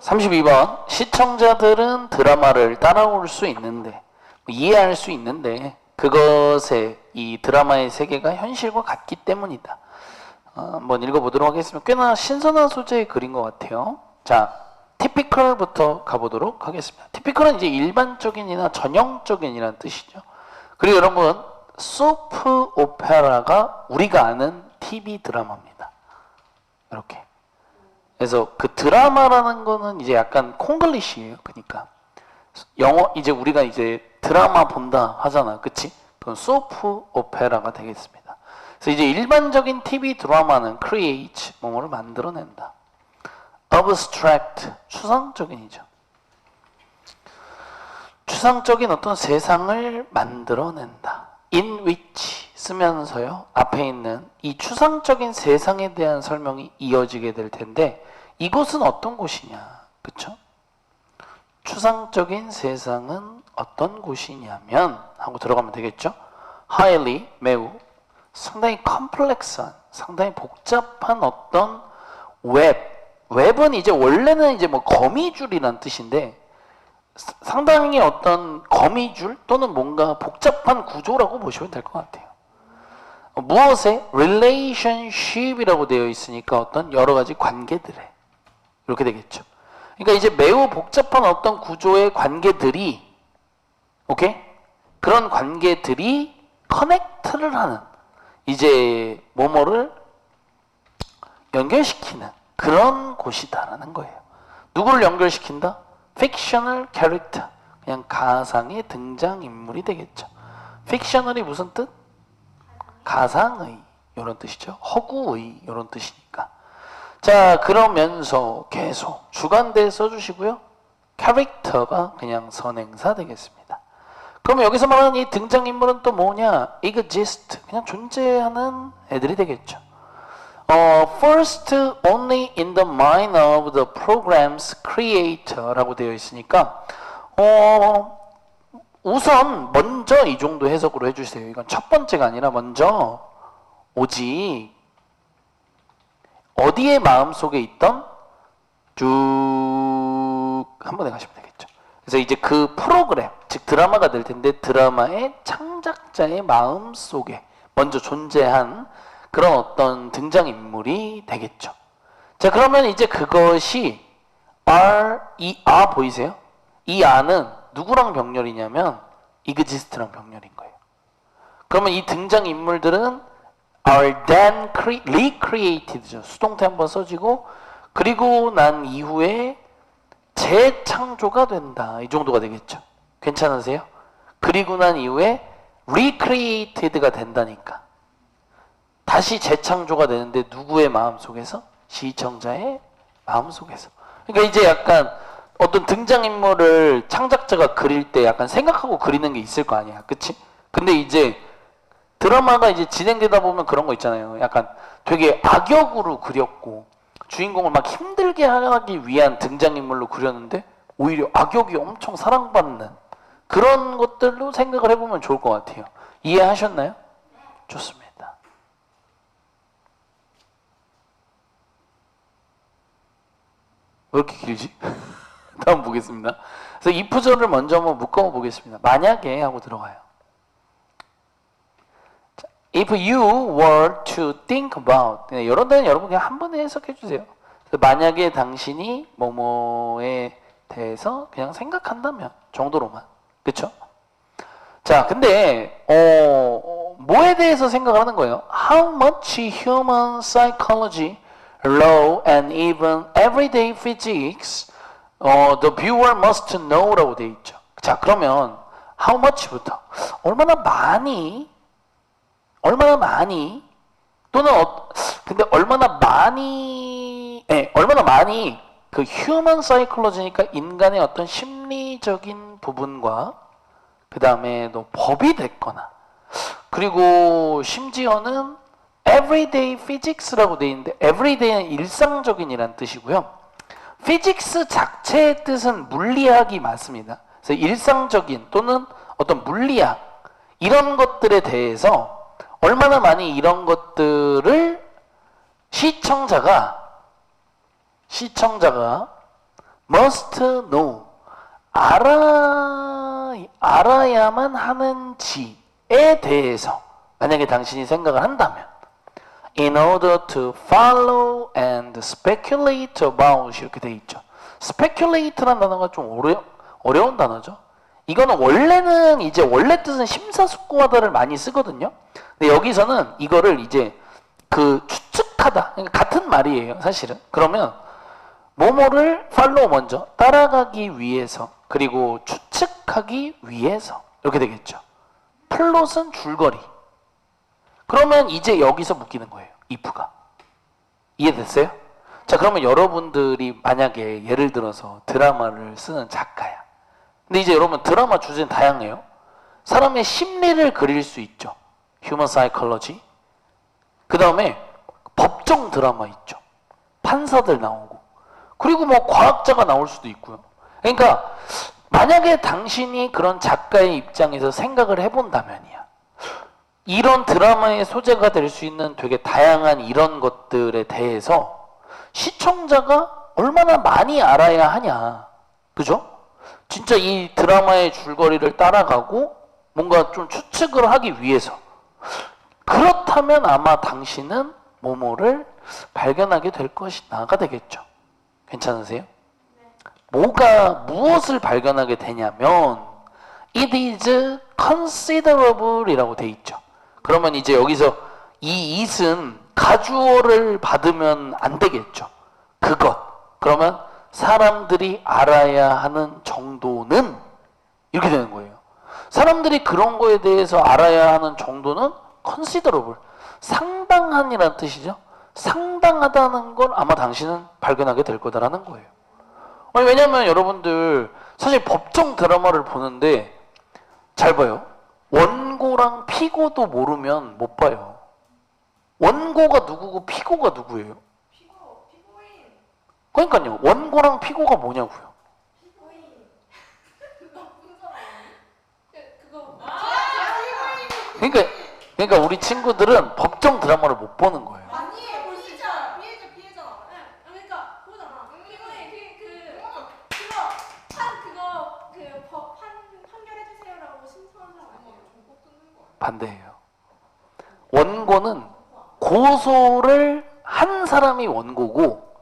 32번. 시청자들은 드라마를 따라올 수 있는데, 이해할 수 있는데 그것에 이 드라마의 세계가 현실과 같기 때문이다. 한번 읽어보도록 하겠습니다. 꽤나 신선한 소재의 글인 것 같아요. 자, 티피컬부터 가보도록 하겠습니다. 티피컬은 이제 일반적인이나 전형적인이라는 뜻이죠. 그리고 여러분, 소프 오페라가 우리가 아는 TV 드라마입니다. 이렇게. 그래서 그 드라마라는 거는 이제 약간 콩글리시예요. 그러니까 영어 이제 우리가 이제 드라마 본다 하잖아, 그치? 그건 소프 오페라가 되겠습니다. 그래서 이제 일반적인 TV 드라마는 create 뭐뭐를 만들어낸다. abstract 추상적인이죠. 추상적인 어떤 세상을 만들어낸다. in which 쓰면서요 앞에 있는 이 추상적인 세상에 대한 설명이 이어지게 될 텐데 이곳은 어떤 곳이냐, 그쵸? 추상적인 세상은 어떤 곳이냐면 하고 들어가면 되겠죠? highly 매우 상당히 컴플렉스한 상당히 복잡한 어떤 웹은 이제 원래는 이제 뭐 거미줄이란 뜻인데 상당히 어떤 거미줄 또는 뭔가 복잡한 구조라고 보시면 될 것 같아요. 무엇에? relationship이라고 되어 있으니까 어떤 여러 가지 관계들에 이렇게 되겠죠. 그러니까 이제 매우 복잡한 어떤 구조의 관계들이 오케이? 그런 관계들이 커넥트를 하는 이제 뭐뭐를 연결시키는 그런 곳이다라는 거예요. 누구를 연결시킨다? fictional character 그냥 가상의 등장인물이 되겠죠. fictional이 무슨 뜻? 가상의 이런 뜻이죠. 허구의 이런 뜻이니까. 자, 그러면서 계속 주관대 써주시고요. 캐릭터가 그냥 선행사 되겠습니다. 그럼 여기서 말하는 이 등장인물은 또 뭐냐? exist, 그냥 존재하는 애들이 되겠죠. First only in the mind of the program's creator라고 되어 있으니까 우선 먼저 이 정도 해석으로 해주세요. 이건 첫 번째가 아니라 먼저 오직 어디에 마음속에 있던 쭉 한 번에 가시면 되겠죠. 그래서 이제 그 프로그램, 즉 드라마가 될 텐데 드라마의 창작자의 마음속에 먼저 존재한 그런 어떤 등장인물이 되겠죠. 자, 그러면 이제 그것이 이 보이세요? 이 R는 누구랑 병렬이냐면 exist랑 병렬인 거예요. 그러면 이 등장인물들은 are then recreated죠. 수동태 한번 써지고 그리고 난 이후에 재창조가 된다. 이 정도가 되겠죠. 괜찮으세요? 그리고 난 이후에 recreated가 된다니까. 다시 재창조가 되는데 누구의 마음속에서? 시청자의 마음속에서. 그러니까 이제 약간 어떤 등장인물을 창작자가 그릴 때 약간 생각하고 그리는 게 있을 거 아니야. 그치? 근데 이제 드라마가 이제 진행되다 보면 그런 거 있잖아요. 약간 되게 악역으로 그렸고 주인공을 막 힘들게 하기 위한 등장인물로 그렸는데 오히려 악역이 엄청 사랑받는 그런 것들로 생각을 해보면 좋을 것 같아요. 이해하셨나요? 좋습니다. 왜 이렇게 길지? 다음 보겠습니다. 그래서 if절을 먼저 한번 묶어 보겠습니다. 만약에 하고 들어가요. 자, if you were to think about 이런 데는 여러분 그냥 한 번에 해석해 주세요. 만약에 당신이 뭐뭐에 대해서 그냥 생각한다면 정도로만. 그쵸? 자, 근데 뭐에 대해서 생각을 하는 거예요? How much human psychology, law, and even everyday physics the viewer must know라고 되어 있죠. 자, 그러면 how much부터 얼마나 많이 또는 근데 얼마나 많이 그 human psychology니까 인간의 어떤 심리적인 부분과 그 다음에 또 법이 됐거나 그리고 심지어는 everyday physics라고 되어 있는데 everyday는 일상적인이란 뜻이고요. physics 자체의 뜻은 물리학이 맞습니다. 그래서 일상적인 또는 어떤 물리학 이런 것들에 대해서 얼마나 많이 이런 것들을 시청자가 must know. 알아야만 하는지에 대해서 만약에 당신이 생각을 한다면 in order to follow and speculate about 이렇게 돼 있죠. speculate라는 단어가 좀 어려운 단어죠. 이거는 원래는 이제 원래 뜻은 심사숙고하다를 많이 쓰거든요. 근데 여기서는 이거를 이제 그 추측하다, 그러니까 같은 말이에요, 사실은. 그러면 뭐뭐를 팔로우 먼저 따라가기 위해서 그리고 추측하기 위해서 이렇게 되겠죠. 플롯은 줄거리. 그러면 이제 여기서 묶이는 거예요, if가. 이해됐어요? 자, 그러면 여러분들이 만약에 예를 들어서 드라마를 쓰는 작가야. 근데 이제 여러분 드라마 주제는 다양해요. 사람의 심리를 그릴 수 있죠. 휴먼 사이콜로지. 그 다음에 법정 드라마 있죠. 판사들 나오고. 그리고 뭐 과학자가 나올 수도 있고요. 그러니까 만약에 당신이 그런 작가의 입장에서 생각을 해본다면이야. 이런 드라마의 소재가 될 수 있는 되게 다양한 이런 것들에 대해서 시청자가 얼마나 많이 알아야 하냐. 그죠? 진짜 이 드라마의 줄거리를 따라가고 뭔가 좀 추측을 하기 위해서. 그렇다면 아마 당신은 뭐뭐를 발견하게 될 것이다가 되겠죠. 괜찮으세요? 무엇을 발견하게 되냐면 it is considerable 이라고 돼 있죠. 그러면 이제 여기서 이 it은 가주어를 받으면 안 되겠죠. 그것. 그러면 사람들이 알아야 하는 정도는 이렇게 되는 거예요. 사람들이 그런 거에 대해서 알아야 하는 정도는 considerable. 상당한이라는 뜻이죠. 상당하다는 걸 아마 당신은 발견하게 될 거다라는 거예요. 아니, 왜냐면 여러분들 사실 법정 드라마를 보는데 잘 봐요. 원고랑 피고도 모르면 못 봐요. 원고가 누구고 피고가 누구예요? 피고인. 그러니까요. 원고랑 피고가 뭐냐고요. 피고인. 나쁜 사람 아니야? 그거. 그러니까 우리 친구들은 법정 드라마를 못 보는 거예요. 아니에요. 피해자. 네. 그러니까 그거잖아. 피고인 그거 판결해 주세요라고 신청한 사람 아니에요? 반대예요. 원고는 고소를 한 사람이 원고고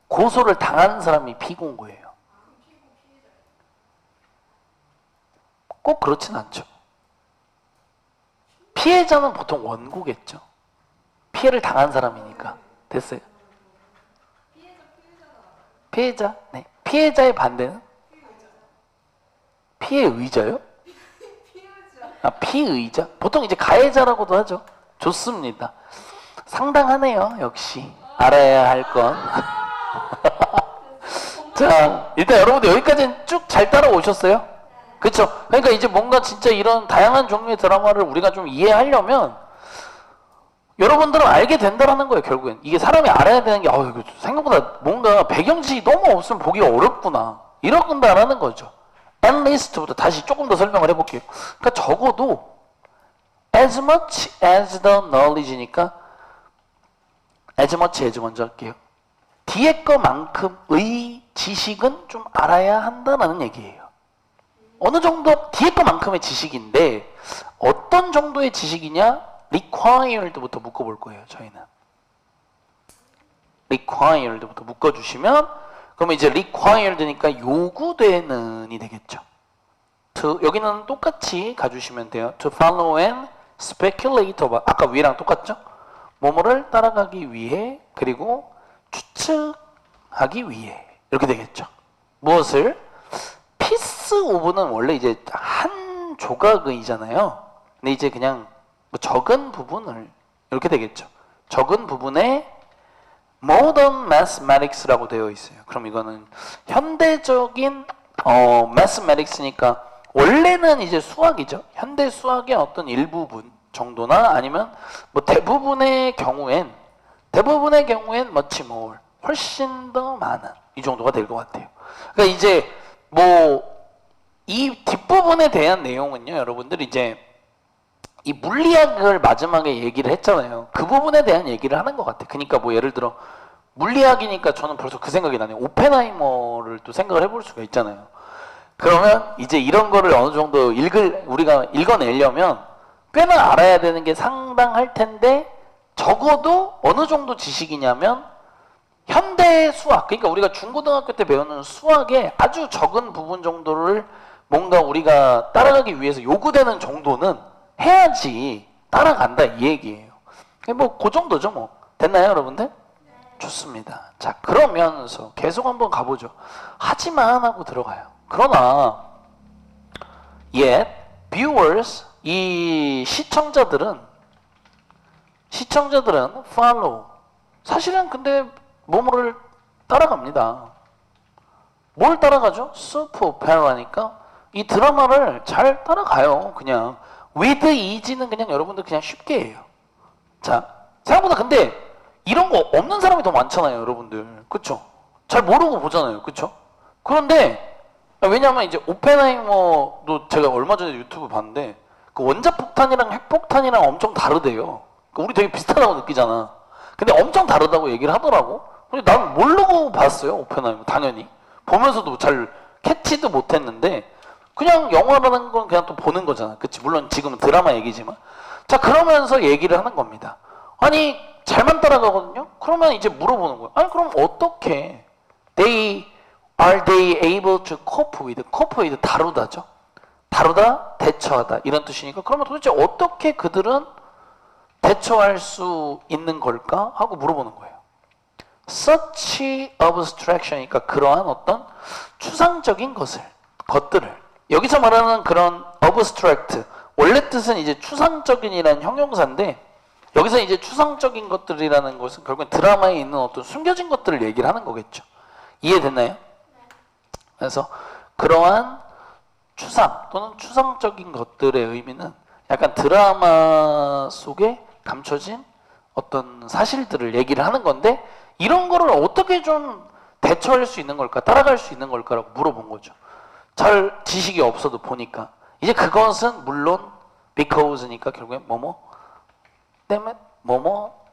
고소를 당한 사람이 피고인 거예요. 꼭 그렇진 않죠. 피해자는 보통 원고겠죠. 피해를 당한 사람이니까. 됐어요? 피해자? 네. 피해자의 반대는? 피해의자요? 아, 피의자? 보통 이제 가해자라고도 하죠. 좋습니다. 상당하네요, 역시. 알아야 할 건. 자, 일단 여러분들 여기까지는 쭉 잘 따라오셨어요? 그쵸? 그러니까 이제 뭔가 진짜 이런 다양한 종류의 드라마를 우리가 좀 이해하려면 여러분들은 알게 된다라는 거예요, 결국엔. 이게 사람이 알아야 되는 게, 이거 생각보다 뭔가 배경지식이 너무 없으면 보기 어렵구나. 이런다라는 거죠. at least부터 다시 조금 더 설명을 해볼게요. 그러니까 적어도 as much as the knowledge니까 as much as 먼저 할게요. 뒤에 거만큼의 지식은 좀 알아야 한다는 얘기예요. 어느 정도 뒤에 거만큼의 지식인데 어떤 정도의 지식이냐? required부터 묶어볼 거예요, 저희는. required부터 묶어주시면 그러면 이제 required니까 요구되는이 되겠죠. 여기는 똑같이 가주시면 돼요. To follow and speculate about. 아까 위랑 똑같죠? 뭐뭐를 따라가기 위해 그리고 추측하기 위해 이렇게 되겠죠. 무엇을? 피스 오브는 원래 이제 한 조각의잖아요. 근데 이제 그냥 뭐 적은 부분을 이렇게 되겠죠. 적은 부분에 modern mathematics라고 되어 있어요. 그럼 이거는 현대적인 mathematics니까 원래는 이제 수학이죠. 현대 수학의 어떤 일부분 정도나 아니면 뭐 대부분의 경우엔 much more 훨씬 더 많은 이 정도가 될 것 같아요. 그러니까 이제 뭐 이 뒷부분에 대한 내용은요, 여러분들 이제 이 물리학을 마지막에 얘기를 했잖아요. 그 부분에 대한 얘기를 하는 것 같아요. 그러니까 뭐 예를 들어 물리학이니까 저는 벌써 그 생각이 나네요. 오펜하이머를 또 생각을 해볼 수가 있잖아요. 그러면 이제 이런 거를 어느 정도 우리가 읽어내려면 꽤나 알아야 되는 게 상당할 텐데, 적어도 어느 정도 지식이냐면 현대 수학, 그러니까 우리가 중고등학교 때 배우는 수학의 아주 적은 부분 정도를 뭔가 우리가 따라가기 위해서 요구되는 정도는 해야지 따라간다 이 얘기예요. 뭐 그 정도죠 뭐. 됐나요 여러분들? 좋습니다. 자, 그러면서 계속 한번 가보죠. 하지만 하고 들어가요. 그러나 yet viewers, 이 시청자들은 follow, 사실은 근데 뭐뭐를 따라갑니다. 뭘 따라가죠? 소프 오페라니까 이 드라마를 잘 따라가요. 그냥 with easy는 그냥 여러분들 그냥 쉽게 해요. 자, 생각보다 근데 이런 거 없는 사람이 더 많잖아요 여러분들. 그쵸? 잘 모르고 보잖아요. 그쵸? 그런데 왜냐면 이제 오펜하이머도 제가 얼마 전에 유튜브 봤는데 그 원자폭탄이랑 핵폭탄이랑 엄청 다르대요. 우리 되게 비슷하다고 느끼잖아. 근데 엄청 다르다고 얘기를 하더라고. 근데 난 모르고 봤어요 오펜하이머. 당연히 보면서도 잘 캐치도 못했는데 그냥 영화라는 건 그냥 또 보는 거잖아. 그치? 물론 지금은 드라마 얘기지만. 자, 그러면서 얘기를 하는 겁니다. 아니 잘만 따라가거든요. 그러면 이제 물어보는 거예요. 아니 그럼 어떻게 are they able to cope with 다루다죠. 다루다, 대처하다 이런 뜻이니까 그러면 도대체 어떻게 그들은 대처할 수 있는 걸까 하고 물어보는 거예요. Such abstraction이니까 그러한 어떤 추상적인 것들을 여기서 말하는 그런 abstract, 원래 뜻은 이제 추상적인이라는 형용사인데 여기서 이제 추상적인 것들이라는 것은 결국엔 드라마에 있는 어떤 숨겨진 것들을 얘기를 하는 거겠죠. 이해됐나요? 그래서 그러한 추상 또는 추상적인 것들의 의미는 약간 드라마 속에 감춰진 어떤 사실들을 얘기를 하는 건데 이런 거를 어떻게 좀 대처할 수 있는 걸까? 따라갈 수 있는 걸까라고 물어본 거죠. 잘 지식이 없어도 보니까 이제 그것은 물론 because니까 결국엔 뭐뭐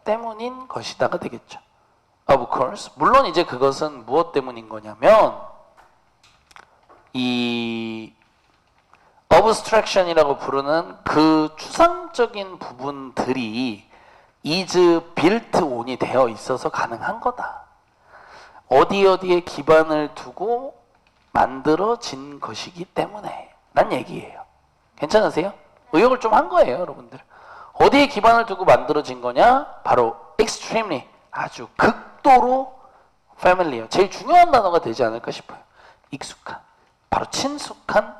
때문인 것이다가 되겠죠. Of course. 물론 이제 그것은 무엇 때문인 거냐면 이 abstraction이라고 부르는 그 추상적인 부분들이 is built on이 되어 있어서 가능한 거다. 어디에 기반을 두고 만들어진 것이기 때문에 란 얘기예요. 괜찮으세요? 의역을 좀 한 거예요 여러분들. 어디에 기반을 두고 만들어진 거냐? 바로 extremely, 아주 극도로 familiar, 제일 중요한 단어가 되지 않을까 싶어요. 익숙한, 바로 친숙한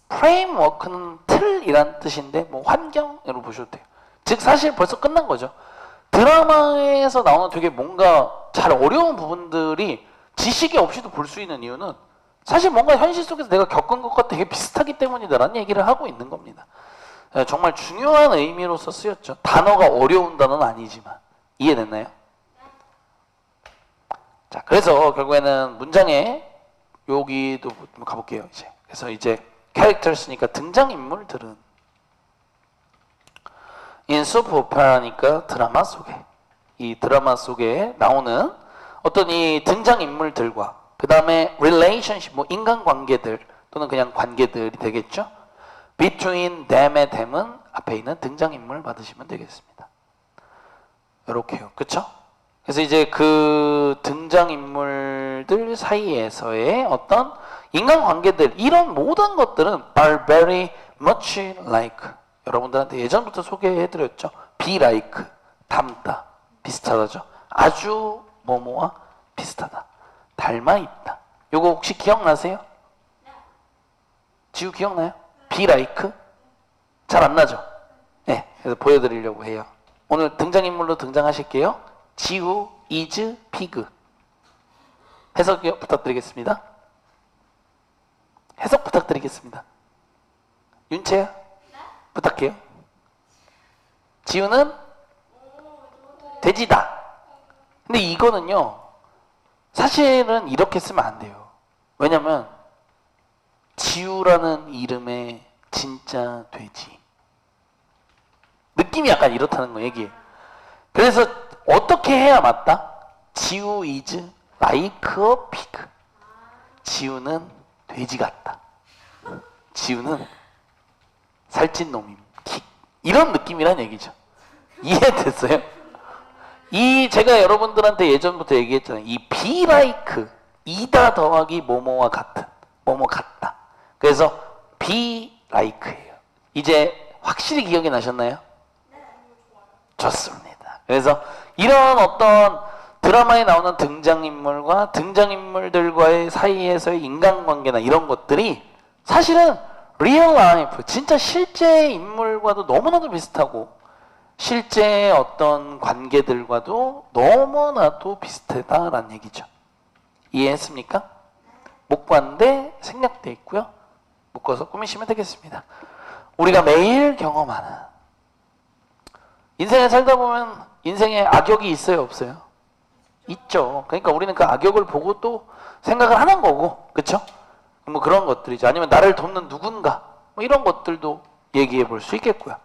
프레임워크는 틀이란 뜻인데 뭐 환경으로 보셔도 돼요. 즉 사실 벌써 끝난 거죠. 드라마에서 나오는 되게 뭔가 잘 어려운 부분들이 지식이 없이도 볼 수 있는 이유는 사실 뭔가 현실 속에서 내가 겪은 것과 되게 비슷하기 때문이다라는 얘기를 하고 있는 겁니다. 정말 중요한 의미로서 쓰였죠. 단어가 어려운 단어는 아니지만. 이해됐나요? 자, 그래서 결국에는 문장에 여기도 가볼게요. 이제 그래서 이제 characters니까 등장인물들은 in soap opera니까 드라마 속에, 이 드라마 속에 나오는 어떤 이 등장인물들과 그 다음에 relationship, 뭐 인간관계들 또는 그냥 관계들이 되겠죠. between them의 them은 앞에 있는 등장인물 받으시면 되겠습니다. 이렇게요. 그쵸? 그래서 이제 그 등장인물들 사이에서의 어떤 인간관계들, 이런 모든 것들은 are very much like, 여러분들한테 예전부터 소개해드렸죠. be like, 닮다, 비슷하다죠. 아주 뭐뭐와 비슷하다, 닮아있다. 요거 혹시 기억나세요? 지우 기억나요? be like? 잘 안 나죠? 네, 그래서 보여드리려고 해요. 오늘 등장인물로 등장하실게요. 지우, is, pig. 해석 부탁드리겠습니다. 해석 부탁드리겠습니다. 윤채야? 부탁해요. 지우는 돼지다. 근데 이거는요, 사실은 이렇게 쓰면 안 돼요. 왜냐면 지우라는 이름의 진짜 돼지, 느낌이 약간 이렇다는 거 얘기해요. 그래서 어떻게 해야 맞다? 지우 is like a pig. 지우는 돼지 같다. 지우는 살찐 놈임. 이런 느낌이란 얘기죠. 이해됐어요? 이 제가 여러분들한테 예전부터 얘기했잖아요. 이 be like 이다 더하기 뭐뭐와 같은 뭐뭐 같다. 그래서 be like예요. 이제 확실히 기억이 나셨나요? 좋습니다. 그래서 이런 어떤 드라마에 나오는 등장인물과 등장인물들과의 사이에서의 인간관계나 이런 것들이 사실은 real life, 진짜 실제 인물과도 너무나도 비슷하고 실제 어떤 관계들과도 너무나도 비슷하다라는 얘기죠. 이해했습니까? 목관대 생략돼 있고요. 묶어서 꾸미시면 되겠습니다. 우리가 매일 경험하는 인생에 살다 보면 인생에 악역이 있어요, 없어요? 있죠. 그러니까 우리는 그 악역을 보고 또 생각을 하는 거고, 그렇죠? 뭐 그런 것들이죠. 아니면 나를 돕는 누군가, 뭐 이런 것들도 얘기해 볼 수 있겠고요.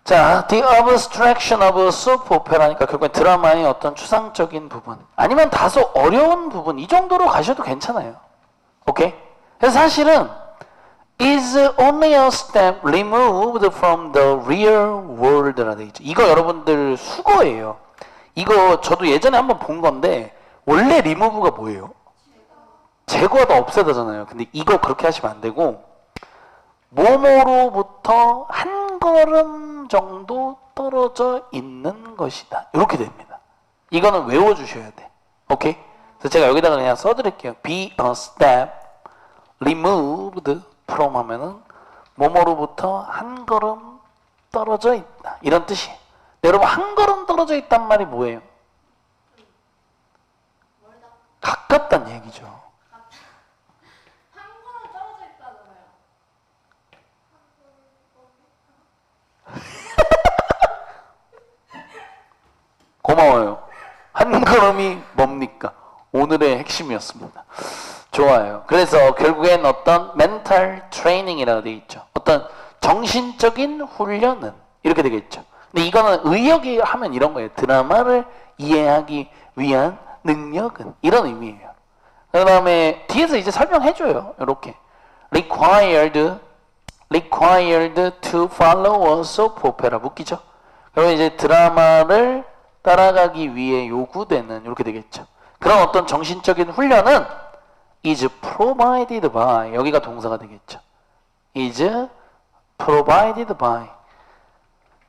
자, the abstraction of soap opera니까 결국엔 드라마의 어떤 추상적인 부분, 아니면 다소 어려운 부분, 이 정도로 가셔도 괜찮아요. 오케이? 그래서 사실은 is only a step removed from the real world라 돼 있죠. 이거 여러분들 수거예요. 이거 저도 예전에 한번 본 건데 원래 remove가 뭐예요? 제거하다 없애다잖아요. 근데 이거 그렇게 하시면 안 되고 뭐뭐로부터 한 걸음 정도 떨어져 있는 것이다. 이렇게 됩니다. 이거는 외워주셔야 돼. 오케이? 그래서 제가 여기다가 그냥 써드릴게요. be a step removed from 하면은 뭐뭐로부터 한 걸음 떨어져 있다. 이런 뜻이에요. 근데 여러분 한 걸음 떨어져 있단 말이 뭐예요? 가깝다는 얘기죠. 한 걸음 떨어져 있다잖아요. 고마워요. 한 걸음이 뭡니까? 오늘의 핵심이었습니다. 좋아요. 그래서 결국엔 어떤 멘탈 트레이닝이라고 되어 있죠. 어떤 정신적인 훈련은 이렇게 되겠죠. 근데 이거는 의역이 하면 이런 거예요. 드라마를 이해하기 위한 능력은 이런 의미예요. 그 다음에 뒤에서 이제 설명해줘요. 이렇게 required to follow a soap opera 묶이죠. 그러면 이제 드라마를 따라가기 위해 요구되는 이렇게 되겠죠. 그런 어떤 정신적인 훈련은 is provided by 여기가 동사가 되겠죠. is provided by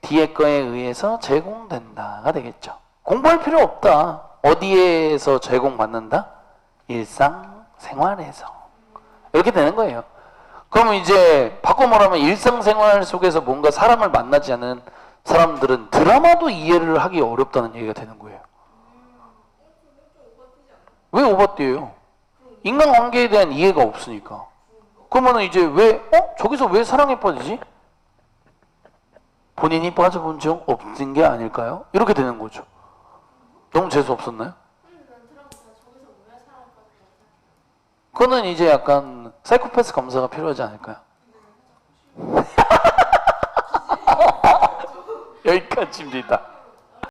뒤에 거에 의해서 제공된다가 되겠죠. 공부할 필요 없다. 어디에서 제공받는다? 일상생활에서 이렇게 되는 거예요. 그러면 이제 바꿔 말하면 일상생활 속에서 뭔가 사람을 만나지 않은 사람들은 드라마도 이해를 하기 어렵다는 얘기가 되는 거예요. 왜 오버뛰어요? 인간관계에 대한 이해가 없으니까. 그러면 이제 왜 저기서 왜 사랑에 빠지지? 본인이 빠져본 적 없는 게 아닐까요? 이렇게 되는 거죠. 너무 재수 없었나요? 그거는 이제 약간 사이코패스 검사가 필요하지 않을까요? 여기까지입니다.